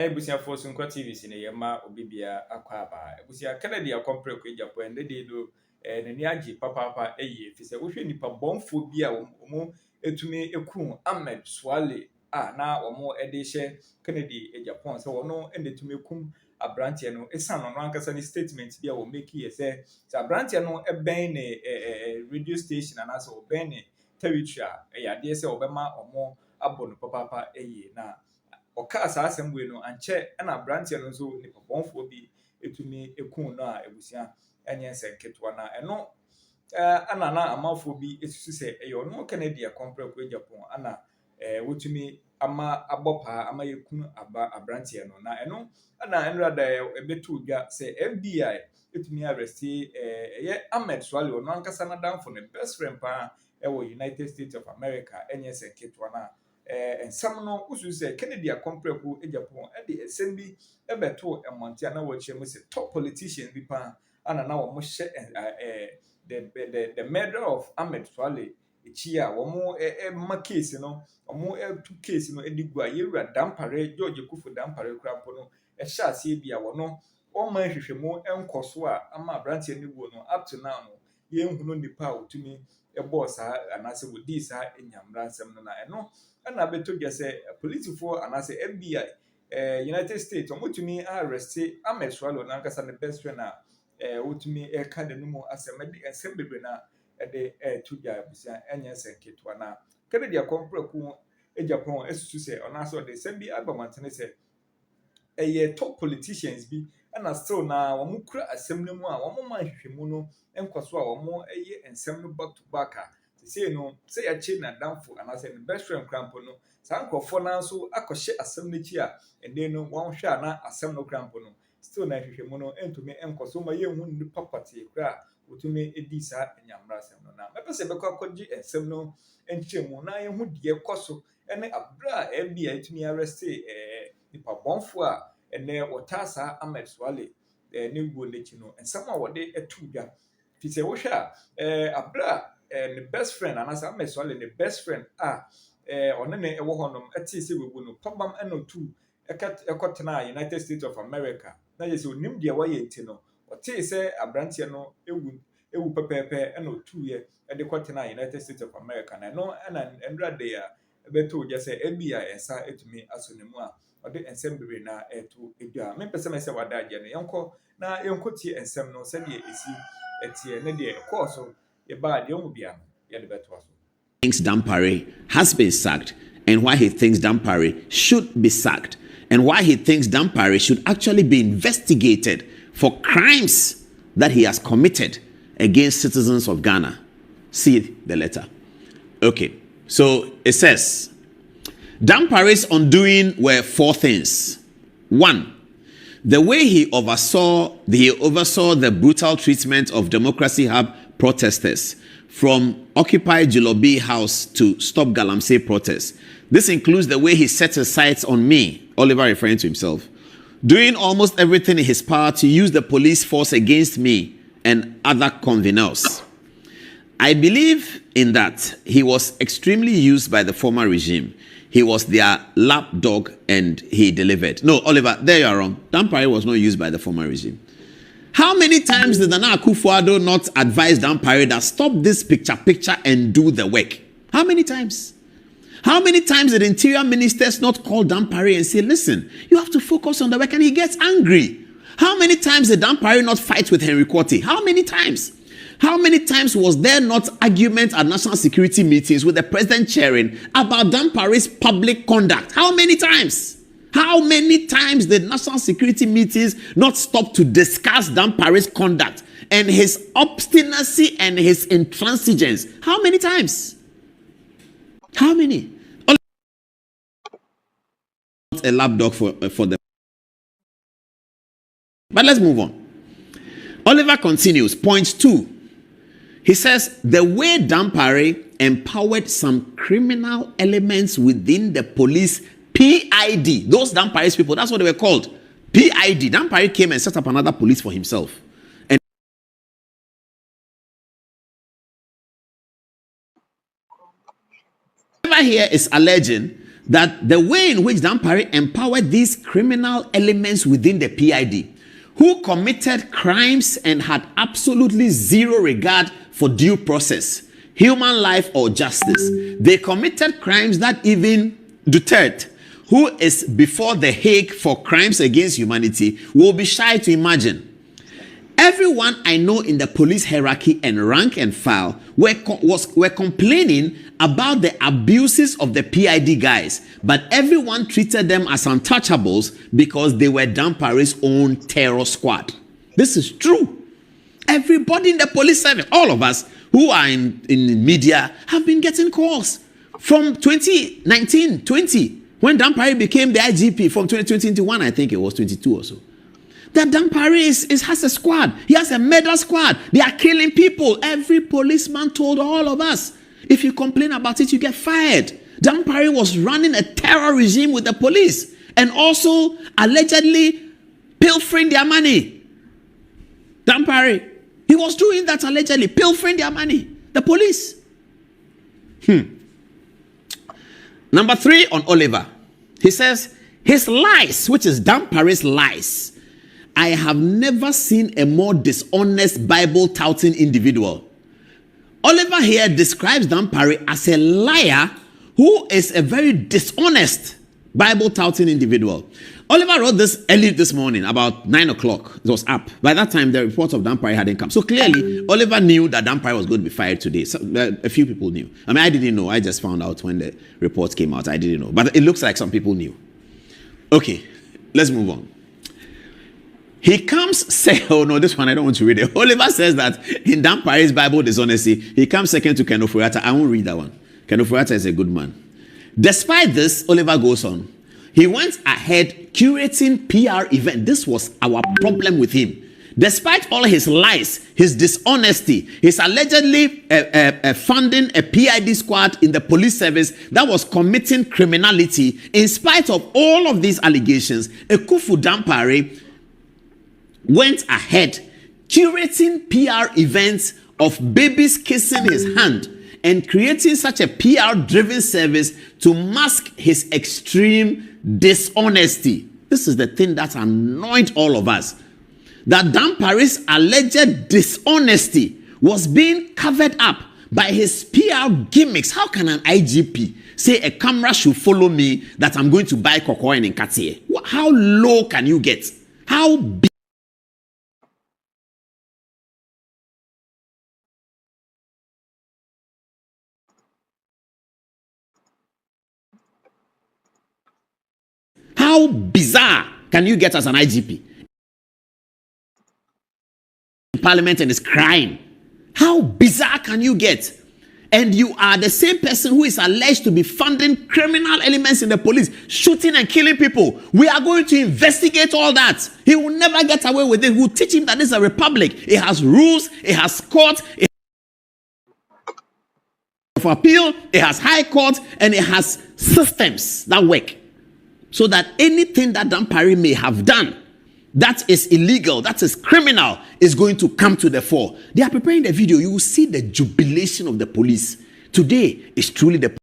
Ebusia for Sunko TV in a Yama Obibia Aquaba. Ebusia Kenedy a compre with Agyapong and they do Niaji Papa if it's a wish nipa bomb phobia omo etumi ekun Ahmed Suale na omo edeshe Kenedy Agyapong so no and etumi kum abrantie no esan no ankasa ni statement bia wo make ye say abrantie no eben ne radio station and so ben ne territory ya de say obema omo abon papa na oka saa asɛm no ankyɛ na brantia no nso nipa bɔnfo bi etumi ekun no a ebusia enye nsenketoa na ɛno ana na amafo bi esusu sɛ ɛyɛ ɔno Kenedy compre ko Agyapong ana wotumi ama abɔpa ama yekun abrantia no na ɛno ana enrada ebetu dwa sɛ FBI etumi arrest ɛyɛ Ahmed Suale ɔno ankasa na danfo ne best friend pa ɛwɔ United States of America enye nsenketoa na ensam no usu se Kenedy compre ko Agyapong e de esem bi ebeto emontia na wo kyeremu se top politicians bi pa ana na wo mo hye the murder of Ahmed Suale echia wo mo ma case no wo tu case no edigu ayewura dampare George Kufu dampare krampo no hye ase bia wo no o ma hwehwemu enkoso a ama branche ni wo no up to now no ye nhunu nipa otumi ebosa anase wo di sa enyamra nsem no na eno na beto gye say police for anase FBI United States omotumi arrest Ahmed Suale na nkasa ne best friend a wotumi ka de no mu asem bebre na de to gya busia enye senketo na Kenedy compre ku Agyapong esusu se ona so de sem bi agbamantene se top politicians bi na still na wo mukura asem no mu a wo ma hwehwemu no enkoso a wo ensem no back to back say no say ya chi na damfo anase the best friend crampo no san kofo na so akohye asem no chi a ende no won hwe na asem no crampo no still na hwehwemu no entumi enkoso ma ye hu ni papati kra otumi edi sa enyamra asem no na mepese beko akogye asem no enchemu na ye hu de koso ene abra FBI etumi arrest nipa bonfo a ene otasa Ahmed Suale ne gbo lechi no ensam a wode etudwa fise wo hwe a abra the best friend anasa Ahmed Suale the best friend ono ne ewo honom ati se webu no pabam eno tu ekotena United States of America na yesi onim de waye nti no oti se abrantie no ewu pepepe eno tu ye de kotena United States of America na no na endra de ya beto je se FBI ensa etumi asonemu a ode ensem bere na etu edwa me pese me se wada je no yenko na yenko tie ensem no se de esi etie ne de course thinks Dampare has been sacked and why he thinks Dampare should be sacked and why he thinks Dampare should actually be investigated for crimes that he has committed against citizens of Ghana. See the letter. Okay, so it says Dampare's undoing were 4 things. 1, the way he oversaw the brutal treatment of Democracy Hub protesters from Occupy Julobi House to Stop Galamsey protests. This includes the way he set his sights on me, Oliver referring to himself, doing almost everything in his power to use the police force against me and other conveners. I believe in that. He was extremely used by the former regime. He was their lapdog and he delivered. No, Oliver, there you are wrong. Dampare was not used by the former regime. How many times did Nana Akufo-Addo not advise Dampare that stop this picture and do the work? How many times? How many times did interior ministers not call Dampare and say, listen, you have to focus on the work, and he gets angry? How many times did Dampare not fight with Henry Quartey? How many times? How many times was there not argument at national security meetings with the president chairing about Dampare's public conduct? How many times? How many times did national security meetings not stop to discuss Dampare's conduct and his obstinacy and his intransigence? How many times? How many? A lapdog for them. But let's move on. Oliver continues. Point 2. He says the way Dampare empowered some criminal elements within the police PID, those Dampare's people, that's what they were called. PID. Dampare came and set up another police for himself. And over here is alleging that the way in which Dampare empowered these criminal elements within the PID, who committed crimes and had absolutely zero regard for due process, human life, or justice. They committed crimes that even Duterte, who is before the Hague for crimes against humanity, will be shy to imagine. Everyone I know in the police hierarchy and rank and file were complaining about the abuses of the PID guys, but everyone treated them as untouchables because they were Dampare's own terror squad. This is true. Everybody in the police service, all of us who are in media, have been getting calls from 2019-20, when Dampare became the IGP, from 2021, I think it was 22 or so. That Dampare has a squad. He has a murder squad. They are killing people. Every policeman told all of us, if you complain about it, you get fired. Dampare was running a terror regime with the police and also allegedly pilfering their money. Dampare, he was doing that allegedly, pilfering their money. The police. Number 3 on Oliver. He says, his lies, which is Dampare's lies. I have never seen a more dishonest Bible-touting individual. Oliver here describes Dampare as a liar who is a very dishonest Bible-touting individual. Oliver wrote this early this morning, about 9 o'clock. It was up. By that time, the report of Dampare hadn't come. So clearly, Oliver knew that Dampare was going to be fired today. So, a few people knew. I mean, I didn't know. I just found out when the reports came out. I didn't know. But it looks like some people knew. Okay, let's move on. He comes, oh no, this one I don't want to read it. Oliver says that in Dampare's Bible dishonesty, he comes second to Ken Ofori-Atta. I won't read that one. Ken Ofori-Atta is a good man. Despite this, Oliver goes on. He went ahead curating PR event. This was our problem with him. Despite all his lies, his dishonesty, his allegedly funding a PID squad in the police service that was committing criminality, in spite of all of these allegations, Ekufu Dampare went ahead curating PR events of babies kissing his hand and creating such a PR-driven service to mask his extreme dishonesty. This is the thing that annoyed all of us. That Dampare's alleged dishonesty was being covered up by his PR gimmicks. How can an IGP say a camera should follow me that I'm going to buy cocoa in Nkatie? How low can you get? How big? How bizarre can you get as an IGP? Parliament and is crying. How bizarre can you get? And you are the same person who is alleged to be funding criminal elements in the police, shooting and killing people. We are going to investigate all that. He will never get away with it. We'll teach him that this is a republic. It has rules, it has court, it has appeal, it has high court, and it has systems that work. So that anything that Dampare may have done that is illegal, that is criminal, is going to come to the fore. They are preparing the video. You will see the jubilation of the police. Today is truly the